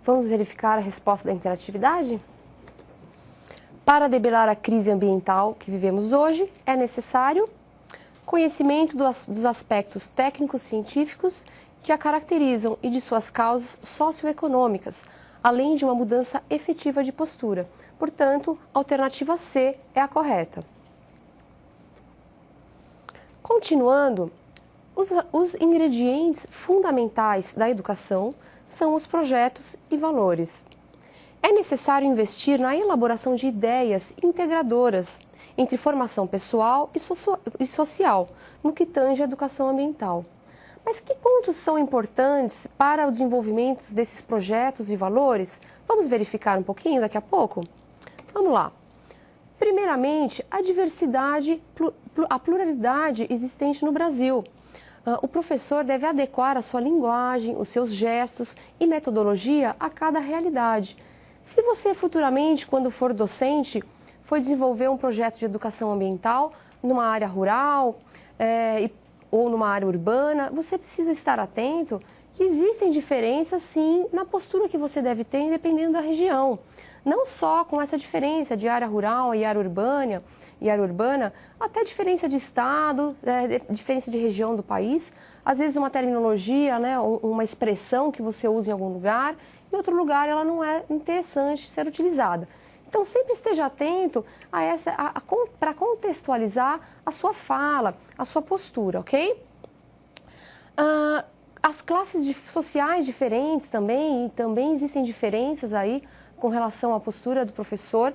Vamos verificar a resposta da interatividade? Para debelar a crise ambiental que vivemos hoje, é necessário conhecimento dos aspectos técnicos científicos que a caracterizam e de suas causas socioeconômicas, além de uma mudança efetiva de postura. Portanto, a alternativa C é a correta. Continuando, os ingredientes fundamentais da educação são os projetos e valores. É necessário investir na elaboração de ideias integradoras entre formação pessoal e social, no que tange a educação ambiental. Mas que pontos são importantes para o desenvolvimento desses projetos e valores? Vamos verificar um pouquinho daqui a pouco? Vamos lá. Primeiramente, a diversidade, a pluralidade existente no Brasil. O professor deve adequar a sua linguagem, os seus gestos e metodologia a cada realidade. Se você futuramente, quando for docente, for desenvolver um projeto de educação ambiental numa área rural ou numa área urbana, você precisa estar atento que existem diferenças, sim, na postura que você deve ter, dependendo da região. Não só com essa diferença de área rural e área urbana, até diferença de estado, diferença de região do país. Às vezes uma terminologia, né, uma expressão que você usa em algum lugar, em outro lugar ela não é interessante ser utilizada. Então, sempre esteja atento para contextualizar a sua fala, a sua postura, ok? As classes sociais diferentes também existem diferenças aí com relação à postura do professor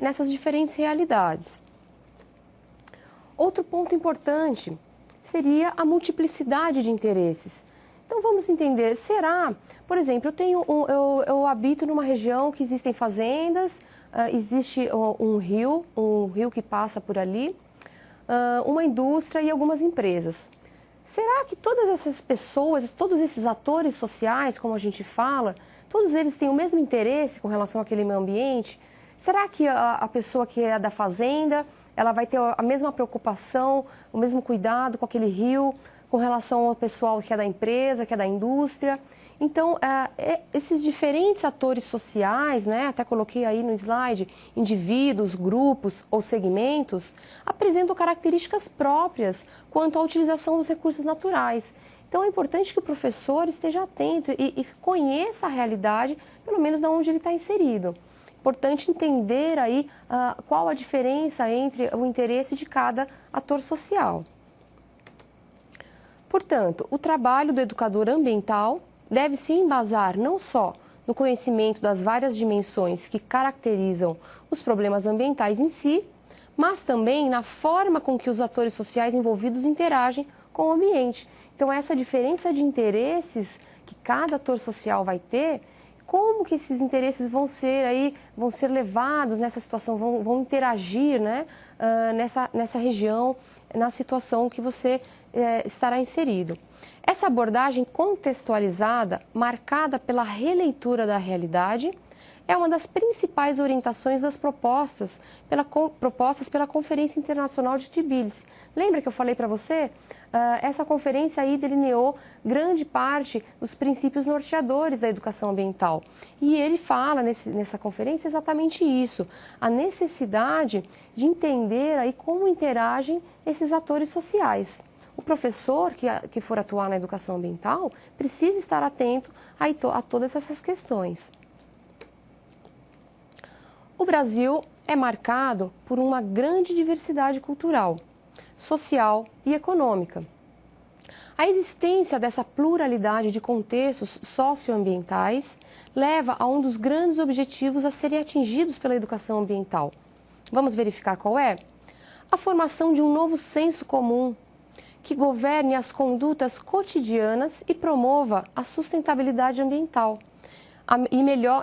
nessas diferentes realidades. Outro ponto importante seria a multiplicidade de interesses. Então, vamos entender, será, por exemplo, eu habito numa região que existem fazendas, existe um rio que passa por ali, uma indústria e algumas empresas. Será que todas essas pessoas, todos esses atores sociais, como a gente fala, todos eles têm o mesmo interesse com relação àquele meio ambiente? Será que a pessoa que é da fazenda, ela vai ter a mesma preocupação, o mesmo cuidado com aquele rio, com relação ao pessoal que é da empresa, que é da indústria? Então, esses diferentes atores sociais, né, até coloquei aí no slide, indivíduos, grupos ou segmentos, apresentam características próprias quanto à utilização dos recursos naturais. Então, é importante que o professor esteja atento e conheça a realidade, pelo menos de onde ele está inserido. Importante entender aí qual a diferença entre o interesse de cada ator social. Portanto, o trabalho do educador ambiental deve se embasar não só no conhecimento das várias dimensões que caracterizam os problemas ambientais em si, mas também na forma com que os atores sociais envolvidos interagem com o ambiente. Então, essa diferença de interesses que cada ator social vai ter, como que esses interesses vão ser levados nessa situação, vão interagir, né, nessa região, na situação que você estará inserido. Essa abordagem contextualizada, marcada pela releitura da realidade, é uma das principais orientações das propostas pela Conferência Internacional de Tbilisi. Lembra que eu falei para você? Essa conferência aí delineou grande parte dos princípios norteadores da educação ambiental. E ele fala nessa conferência exatamente isso, a necessidade de entender aí como interagem esses atores sociais. O professor que for atuar na educação ambiental precisa estar atento a todas essas questões. O Brasil é marcado por uma grande diversidade cultural, social e econômica. A existência dessa pluralidade de contextos socioambientais leva a um dos grandes objetivos a serem atingidos pela educação ambiental. Vamos verificar qual é? A formação de um novo senso comum que governe as condutas cotidianas e promova a sustentabilidade ambiental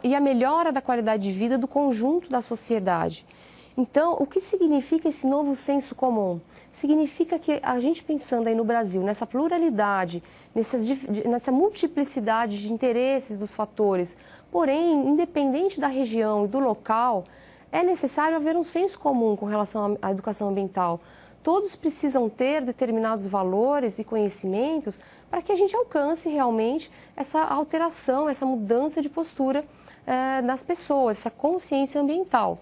e a melhora da qualidade de vida do conjunto da sociedade. Então, o que significa esse novo senso comum? Significa que a gente pensando aí no Brasil, nessa pluralidade, nessa multiplicidade de interesses dos fatores, porém, independente da região e do local, é necessário haver um senso comum com relação à educação ambiental. todos precisam ter determinados valores e conhecimentos para que a gente alcance realmente essa alteração, essa mudança de postura nas pessoas, essa consciência ambiental,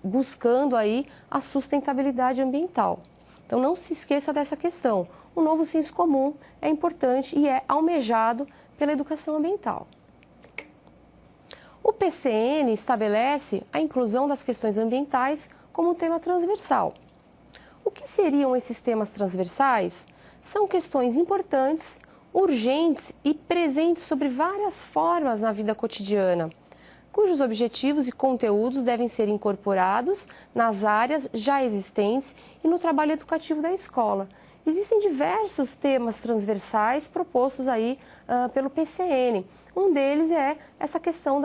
buscando aí a sustentabilidade ambiental. Então não se esqueça dessa questão. O novo senso comum é importante e é almejado pela educação ambiental. O PCN estabelece a inclusão das questões ambientais como um tema transversal. O que seriam esses temas transversais? São questões importantes, urgentes e presentes sobre várias formas na vida cotidiana, cujos objetivos e conteúdos devem ser incorporados nas áreas já existentes e no trabalho educativo da escola. Existem diversos temas transversais propostos aí pelo PCN. Um deles é essa questão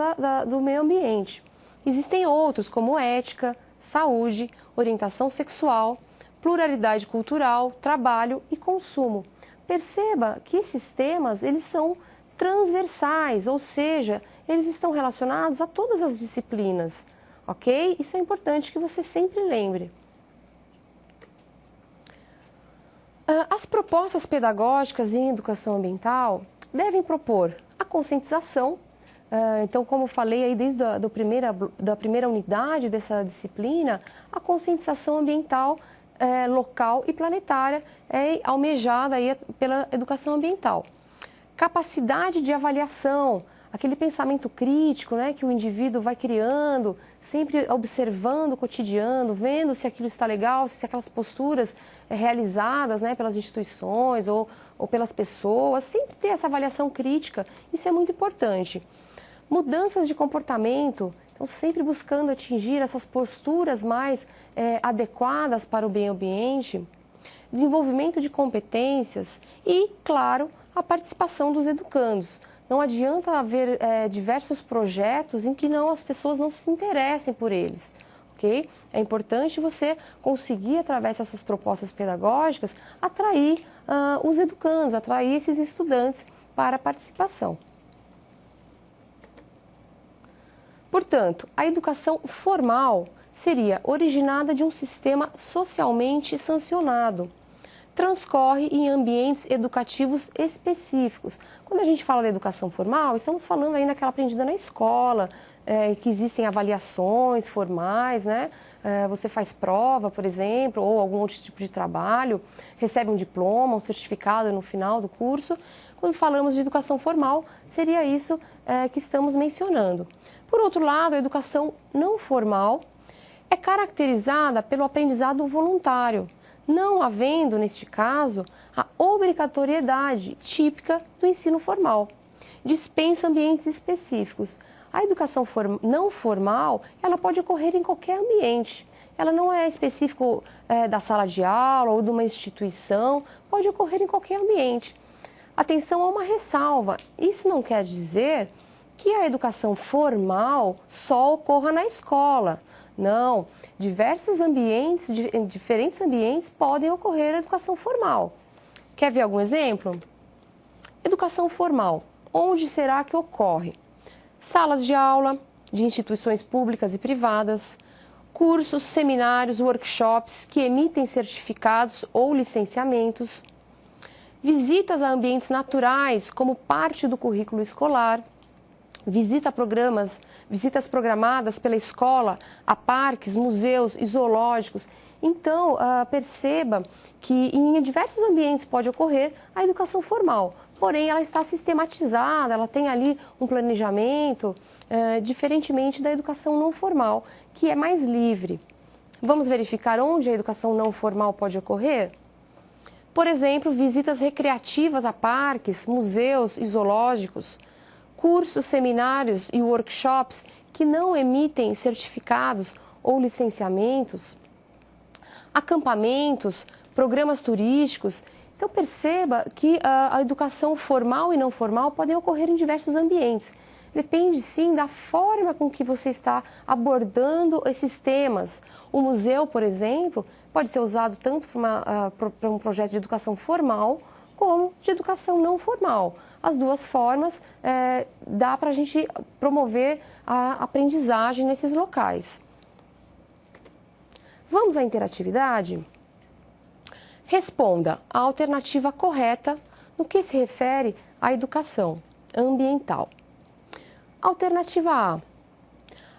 do meio ambiente. Existem outros, como ética, saúde, orientação sexual, pluralidade cultural, trabalho e consumo. Perceba que esses temas, eles são transversais, ou seja, eles estão relacionados a todas as disciplinas, ok? Isso é importante que você sempre lembre. As propostas pedagógicas em educação ambiental devem propor a conscientização. Então, como falei aí desde da primeira unidade dessa disciplina, a conscientização ambiental local e planetária é almejada aí pela educação ambiental. Capacidade de avaliação, aquele pensamento crítico, né, que o indivíduo vai criando, sempre observando o cotidiano, vendo se aquilo está legal, se aquelas posturas realizadas, né, pelas instituições ou pelas pessoas, sempre ter essa avaliação crítica, isso é muito importante. Mudanças de comportamento, então sempre buscando atingir essas posturas mais adequadas para o meio ambiente, desenvolvimento de competências e, claro, a participação dos educandos. Não adianta haver diversos projetos em que as pessoas não se interessem por eles, ok? É importante você conseguir, através dessas propostas pedagógicas, atrair os educandos, atrair esses estudantes para a participação. Portanto, a educação formal seria originada de um sistema socialmente sancionado. Transcorre em ambientes educativos específicos. Quando a gente fala da educação formal, estamos falando aí daquela aprendida na escola, que existem avaliações formais, né? Você faz prova, por exemplo, ou algum outro tipo de trabalho, recebe um diploma, um certificado no final do curso. Quando falamos de educação formal, seria isso que estamos mencionando. Por outro lado, a educação não formal é caracterizada pelo aprendizado voluntário, não havendo, neste caso, a obrigatoriedade típica do ensino formal. Dispensa ambientes específicos. A educação não formal, ela pode ocorrer em qualquer ambiente. Ela não é específica da sala de aula ou de uma instituição, pode ocorrer em qualquer ambiente. Atenção a uma ressalva. Isso não quer dizer que a educação formal só ocorra na escola. Não, diferentes ambientes podem ocorrer a educação formal. Quer ver algum exemplo? Educação formal, onde será que ocorre? Salas de aula de instituições públicas e privadas, cursos, seminários, workshops que emitem certificados ou licenciamentos, visitas a ambientes naturais como parte do currículo escolar, visitas programadas pela escola a parques, museus e zoológicos. Então, perceba que em diversos ambientes pode ocorrer a educação formal, porém ela está sistematizada, ela tem ali um planejamento, diferentemente da educação não formal, que é mais livre. Vamos verificar onde a educação não formal pode ocorrer? Por exemplo, visitas recreativas a parques, museus e zoológicos, cursos, seminários e workshops que não emitem certificados ou licenciamentos, acampamentos, programas turísticos. Então, perceba que a educação formal e não formal podem ocorrer em diversos ambientes. Depende, sim, da forma com que você está abordando esses temas. O museu, por exemplo, pode ser usado tanto para um projeto de educação formal como de educação não formal. As duas formas dá para a gente promover a aprendizagem nesses locais. Vamos à interatividade? Responda a alternativa correta no que se refere à educação ambiental. Alternativa A.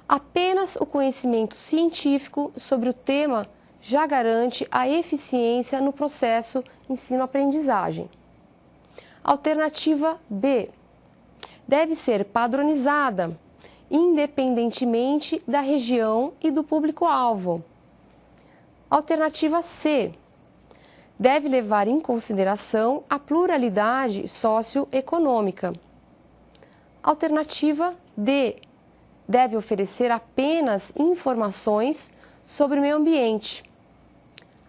Apenas o conhecimento científico sobre o tema já garante a eficiência no processo ensino-aprendizagem. Alternativa B. Deve ser padronizada, independentemente da região e do público-alvo. Alternativa C. Deve levar em consideração a pluralidade socioeconômica. Alternativa D. Deve oferecer apenas informações sobre o meio ambiente.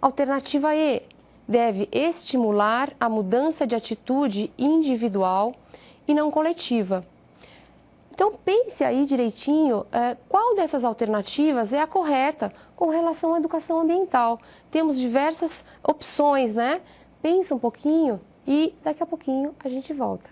Alternativa E. Deve estimular a mudança de atitude individual e não coletiva. Então, pense aí direitinho qual dessas alternativas é a correta com relação à educação ambiental. Temos diversas opções, né? Pensa um pouquinho e daqui a pouquinho a gente volta.